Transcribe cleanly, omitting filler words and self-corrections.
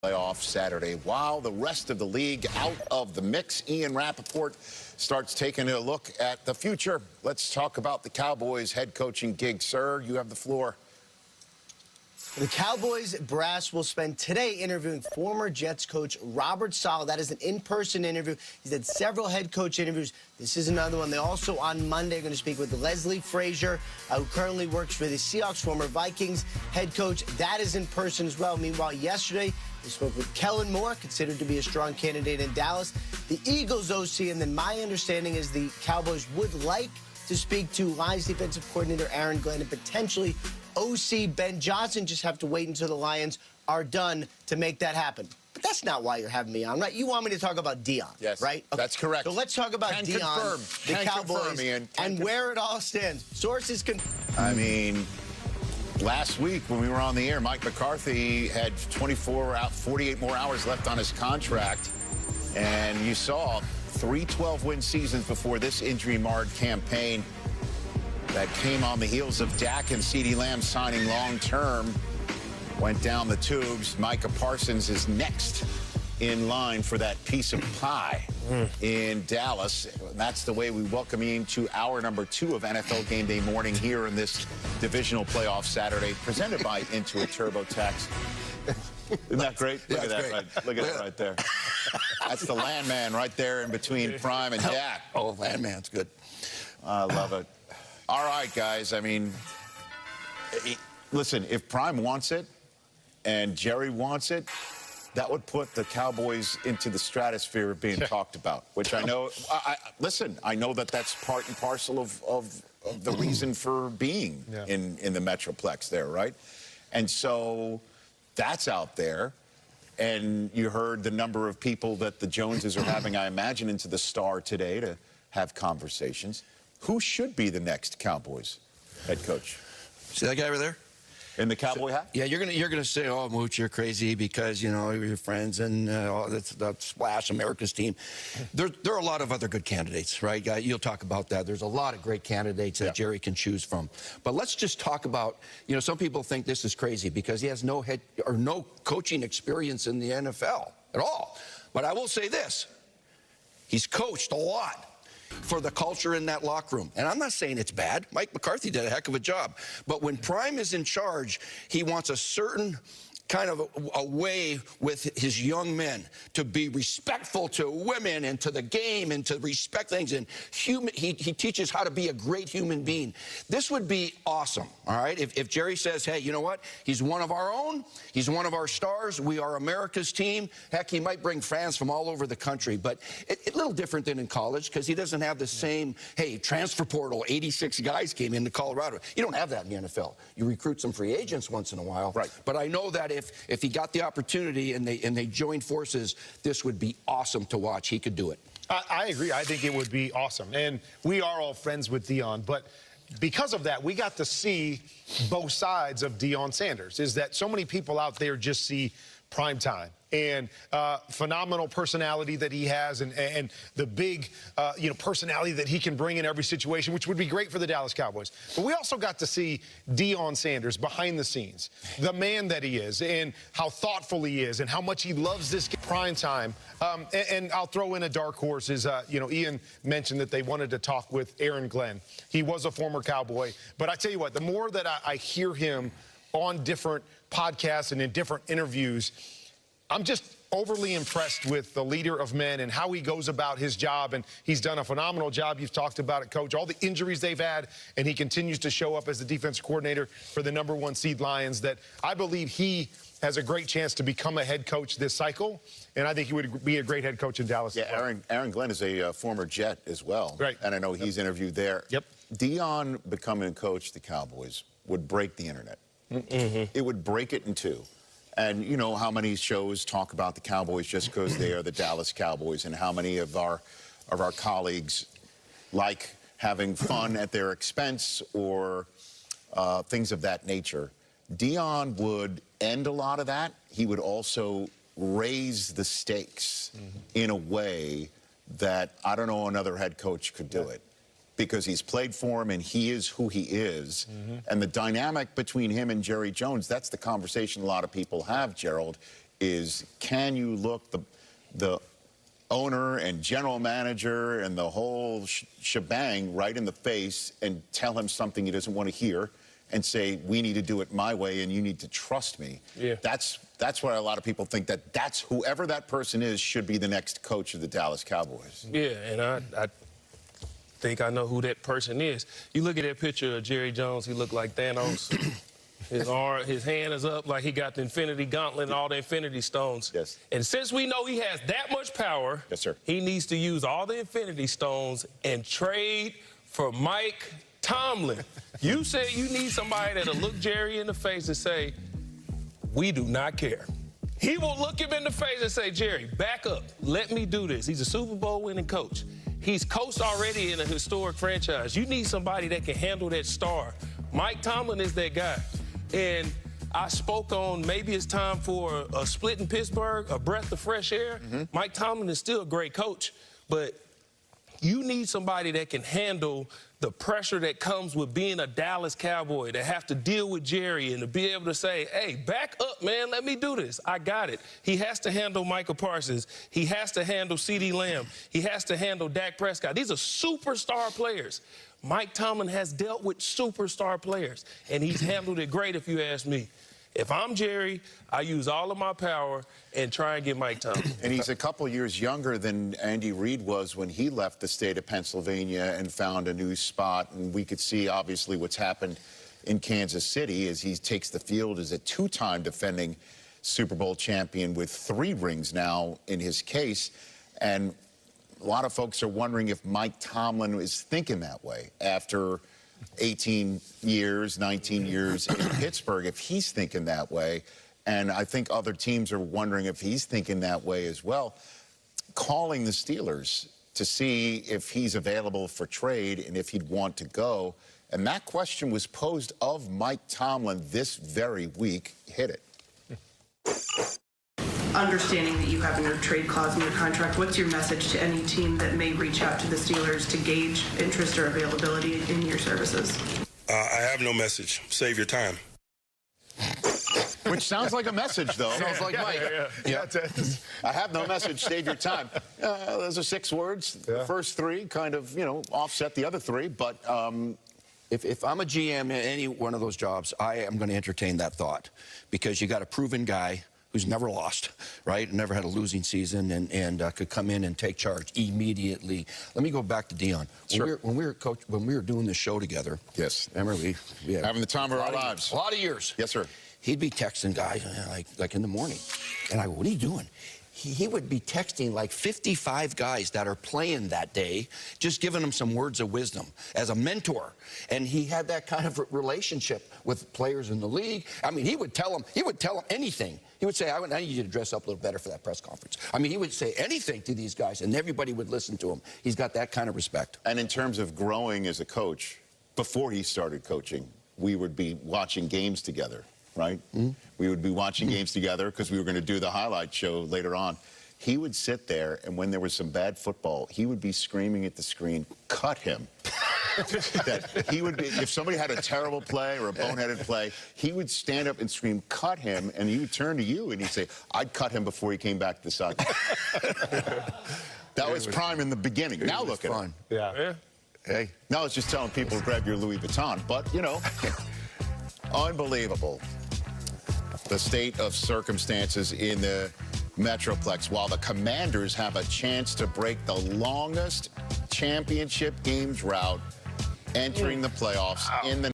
Playoff Saturday. While the rest of the league out of the mix, Ian Rappaport starts taking a look at the future. Let's talk about the Cowboys head coaching gig. Sir, you have the floor. The Cowboys brass will spend today interviewing former Jets coach Robert Saleh. That is an in-person interview. He's had several head coach interviews. This is another one. They also, on Monday, are going to speak with Leslie Frazier, who currently works for the Seahawks, former Vikings head coach. That is in person as well. Meanwhile, yesterday, they spoke with Kellen Moore, considered to be a strong candidate in Dallas. The Eagles OC, and then my understanding is the Cowboys would like to speak to Lions defensive coordinator Aaron Glenn and potentially OC Ben Johnson. Just have to wait until the Lions are done to make that happen. But that's not why you're having me on, right? You want me to talk about Deion, yes, right? Okay. That's correct. So let's talk about Deion, the Cowboys, and where it all stands. Sources can... I mean, last week when we were on the air, Mike McCarthy had 48 more hours left on his contract. And you saw 3 12-win seasons before this injury-marred campaign that came on the heels of Dak and CeeDee Lamb signing long-term. Went down the tubes. Micah Parsons is next in line for that piece of pie in Dallas. And that's the way we welcome you into hour number 2 of NFL Game Day morning here in this divisional playoff Saturday, presented by Intuit TurboTax. Isn't that great? Look at that, right, look at that right there. That's the landman right there in between Prime and Dak. Oh, landman's good. I love it. All right, guys. I mean, listen, if Prime wants it and Jerry wants it, that would put the Cowboys into the stratosphere of being talked about, which I know, listen, I know that that's part and parcel of the reason for being in the Metroplex there, right? And so that's out there. And you heard the number of people that the Joneses are having, I imagine, into the Star today to have conversations. Who should be the next Cowboys head coach? See that guy over there? In the cowboy hat? Yeah, you're gonna say, "Oh, Mooch, you're crazy because you know your friends and that's Splash, America's team." There are a lot of other good candidates, right? You'll talk about that. There's a lot of great candidates that Jerry can choose from. But let's just talk about, you know, some people think this is crazy because he has no head or no coaching experience in the NFL at all. But I will say this: he's coached a lot for the culture in that locker room. And I'm not saying it's bad. Mike McCarthy did a heck of a job. But when Prime is in charge, he wants a certain kind of a way with his young men to be respectful to women and to the game and to respect things. And he teaches how to be a great human being. This would be awesome, all right? If Jerry says, hey, you know what? He's one of our own. He's one of our stars. We are America's team. Heck, he might bring fans from all over the country. But it's a little different than in college because he doesn't have the same, hey, transfer portal, 86 guys came into Colorado. You don't have that in the NFL. You recruit some free agents once in a while. Right. But I know that if he got the opportunity and they joined forces, this would be awesome to watch. He could do it. I agree. I think it would be awesome. And we are all friends with Deion, but because of that, we got to see both sides of Deion Sanders. Is that so many people out there just see prime time and phenomenal personality that he has and the big personality that he can bring in every situation, which would be great for the Dallas Cowboys. But we also got to see Deion Sanders behind the scenes, the man that he is, and how thoughtful he is and how much he loves this prime time. And I'll throw in a dark horse is, Ian mentioned that they wanted to talk with Aaron Glenn. He was a former Cowboy. But I tell you what, the more that I hear him on different podcasts and in different interviews, I'm just overly impressed with the leader of men and how he goes about his job. And he's done a phenomenal job. You've talked about it, Coach. All the injuries they've had, and he continues to show up as the defensive coordinator for the #1 seed Lions. That I believe he has a great chance to become a head coach this cycle. And I think he would be a great head coach in Dallas. Yeah, Aaron Glenn is a former Jet as well. Right. And I know he's interviewed there. Yep. Deion becoming a coach of the Cowboys would break the internet. It would break it in two. And you know how many shows talk about the Cowboys just because they are the Dallas Cowboys, and how many of our colleagues like having fun at their expense or things of that nature. Deion would end a lot of that. He would also raise the stakes in a way that I don't know another head coach could do it. because he's played for him and he is who he is. And the dynamic between him and Jerry Jones, that's the conversation a lot of people have, Gerald. is, can you look the owner and general manager and the whole shebang right in the face and tell him something he doesn't want to hear and say, we need to do it my way and you need to trust me. Yeah. That's why a lot of people think that's whoever that person is should be the next coach of the Dallas Cowboys. Yeah, and I think I know who that person is. You look at that picture of Jerry Jones, he looked like Thanos. His hand is up like he got the Infinity Gauntlet and all the Infinity Stones. Yes. And since we know he has that much power, yes, sir, he needs to use all the Infinity Stones and trade for Mike Tomlin. You said you need somebody that'll look Jerry in the face and say, we do not care. He will look him in the face and say, Jerry, back up. Let me do this. He's a Super Bowl winning coach. He's coached already in a historic franchise. You need somebody that can handle that star. Mike Tomlin is that guy. And I spoke on maybe it's time for a split in Pittsburgh, a breath of fresh air. Mike Tomlin is still a great coach, but you need somebody that can handle the pressure that comes with being a Dallas Cowboy, to have to deal with Jerry and to be able to say, hey, back up, man, let me do this. I got it. He has to handle Micah Parsons. He has to handle CeeDee Lamb. He has to handle Dak Prescott. These are superstar players. Mike Tomlin has dealt with superstar players, and he's handled it great, if you ask me. If I'm Jerry, I use all of my power and try and get Mike Tomlin. And he's a couple years younger than Andy Reid was when he left the state of Pennsylvania and found a new spot. And we could see, obviously, what's happened in Kansas City as he takes the field as a two-time defending Super Bowl champion with 3 rings now in his case. And a lot of folks are wondering if Mike Tomlin is thinking that way after 18 years, 19 years in Pittsburgh, if he's thinking that way. And I think other teams are wondering if he's thinking that way as well. Calling the Steelers to see if he's available for trade and if he'd want to go. And that question was posed of Mike Tomlin this very week. Hit it. Understanding that you have a no trade clause in your contract, what's your message to any team that may reach out to the Steelers to gauge interest or availability in your services? I have no message. Save your time. Which sounds like a message, though. Sounds like Mike. Yeah. I have no message. Save your time. Those are 6 words. The first 3 kind of, offset the other 3. But if I'm a GM in any one of those jobs, I am going to entertain that thought, because you got a proven guy who's never lost, right? Never had a losing season, and could come in and take charge immediately. Let me go back to Deion. Sure. When we were doing this show together. Yes. Remember, we had having the time of our lives. A lot of years. Yes, sir. He'd be texting guys like in the morning, and I go, what are you doing? He would be texting like 55 guys that are playing that day, just giving them some words of wisdom as a mentor. And he had that kind of relationship with players in the league. I mean, he would tell them anything. He would say, I need you to dress up a little better for that press conference. I mean, he would say anything to these guys, and everybody would listen to him. He's got that kind of respect. And in terms of growing as a coach, before he started coaching, we would be watching games together, right? We would be watching games together because we were going to do the highlight show later on. He would sit there, and when there was some bad football, he would be screaming at the screen, cut him. That he would be, if somebody had a terrible play or a boneheaded play, he would stand up and scream, cut him, and he would turn to you and he'd say, I'd cut him before he came back to the sideline. That was prime in the beginning. Now look at him. Yeah. Hey, now it's just telling people to grab your Louis Vuitton, but, unbelievable. The state of circumstances in the Metroplex, while the Commanders have a chance to break the longest championship game drought entering the playoffs in the